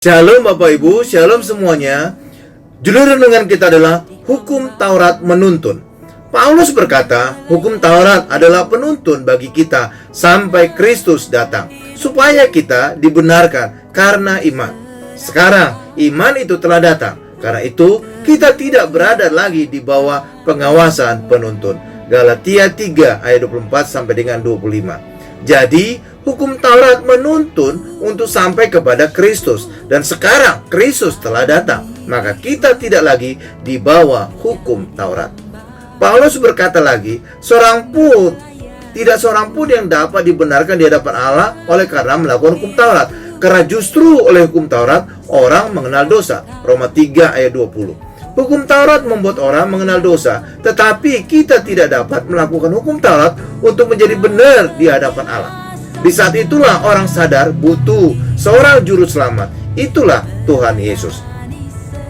Shalom Bapak Ibu, shalom semuanya. Judul renungan kita adalah Hukum Taurat Menuntun. Paulus berkata, hukum Taurat adalah penuntun bagi kita sampai Kristus datang, supaya kita dibenarkan karena iman. Sekarang iman itu telah datang, karena itu kita tidak berada lagi di bawah pengawasan penuntun. Galatia 3 ayat 24 sampai dengan 25. Jadi, hukum Taurat menuntun untuk sampai kepada Kristus. Dan sekarang Kristus telah datang, maka kita tidak lagi di bawah hukum Taurat. Paulus berkata lagi, tidak seorang pun yang dapat dibenarkan di hadapan Allah oleh karena melakukan hukum Taurat. Karena justru oleh hukum Taurat orang mengenal dosa. Roma 3 ayat 20. Hukum Taurat membuat orang mengenal dosa, tetapi kita tidak dapat melakukan hukum Taurat untuk menjadi benar di hadapan Allah. Di saat itulah orang sadar butuh seorang juru selamat. Itulah Tuhan Yesus.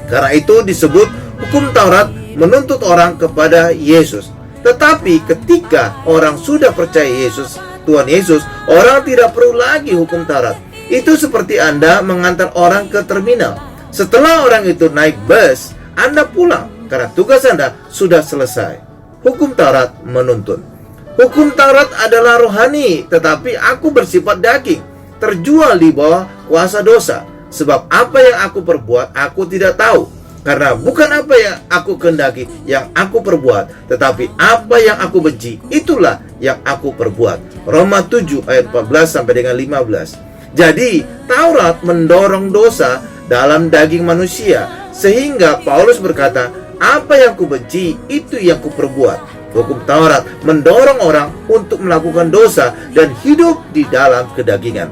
Karena itu disebut hukum Taurat menuntut orang kepada Yesus. Tetapi ketika orang sudah percaya Yesus, Tuhan Yesus, orang tidak perlu lagi hukum Taurat. Itu seperti Anda mengantar orang ke terminal. Setelah orang itu naik bus, Anda pulang karena tugas Anda sudah selesai. Hukum Taurat menuntun. Hukum Taurat adalah rohani, tetapi aku bersifat daging, terjual di bawah kuasa dosa. Sebab apa yang aku perbuat, aku tidak tahu. Karena bukan apa yang aku kehendaki yang aku perbuat, tetapi apa yang aku benci, itulah yang aku perbuat. Roma 7 ayat 14 sampai dengan 15. Jadi, Taurat mendorong dosa dalam daging manusia, sehingga Paulus berkata, apa yang ku benci, itu yang ku perbuat. Hukum Taurat mendorong orang untuk melakukan dosa dan hidup di dalam kedagingan.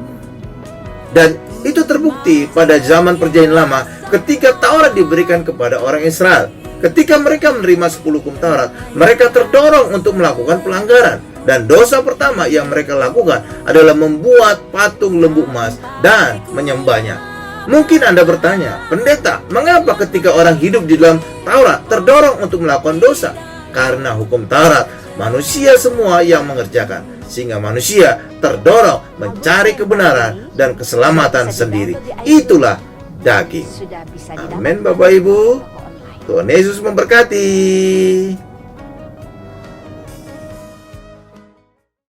Dan itu terbukti pada zaman Perjanjian Lama ketika Taurat diberikan kepada orang Israel. Ketika mereka menerima 10 hukum Taurat, mereka terdorong untuk melakukan pelanggaran. Dan dosa pertama yang mereka lakukan adalah membuat patung lembu emas dan menyembahnya. Mungkin Anda bertanya, pendeta, mengapa ketika orang hidup di dalam Taurat terdorong untuk melakukan dosa? Karena hukum Taurat, manusia semua yang mengerjakan, sehingga manusia terdorong mencari kebenaran dan keselamatan sendiri. Itulah daging. Amin Bapak Ibu. Tuhan Yesus memberkati.